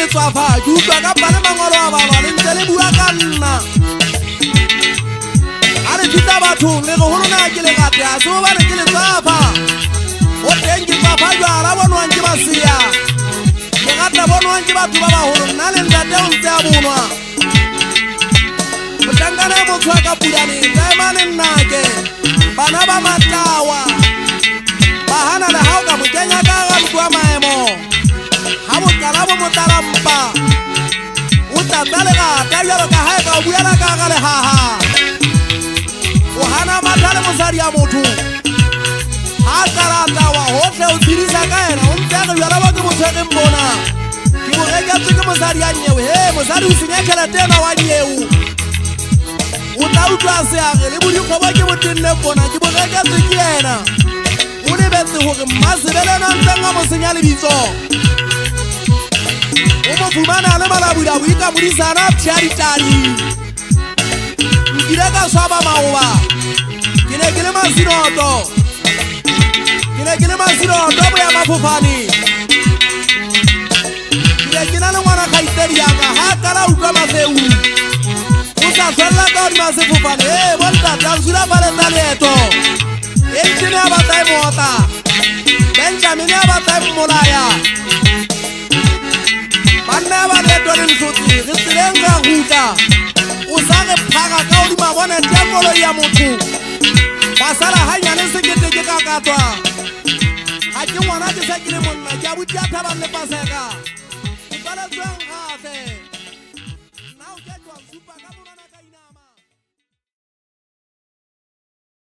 Papa, you got up and a tell you I did about 2 little Hunaki, so I kill it, Papa. What thank you, Papa? I want to give us here. You got the one give up to Baba, none in that down Tabuna. But I'm gonna have to talk up with any diamond and Nage, Banaba Matawa, Bahana, the house of Kenya, Guamaemo. Karabu mutarampa utatalega tayaro kaheka ubuyana kagale haha uhana matale musari ya mutu hakarata wa hote utiriza kaena umtaka yarawa kimuseke mbona kimureja tuki musari ya nyewe he musari usinyekele tena wa nyewu utautuase ake libuli ukawaji mutine mbona kimureja tuki ena unibeti huki masibele na mtenga musinyali bizo Umufumana alemala buda wika mulisa na charitari Ngireka saba maoba Kile masinoto Kile masinoto ya mafufani Kile na mwana kaiteri yaka hakala ukama zeu Usa swela kauri masifufani Mwanta tanzula pale taneto Enchini abatai mwota Benjamin abatai mwolaya Manaba de Dorin Suti, Ristirenga Huta, Usage Paga Kaudi Mawana Diabolo Yamutu, Pasala Hayane Sekete Kakatwa, Haji Wanati Sakirimon, Yabuja Taban Pasega, Balazuan Hate.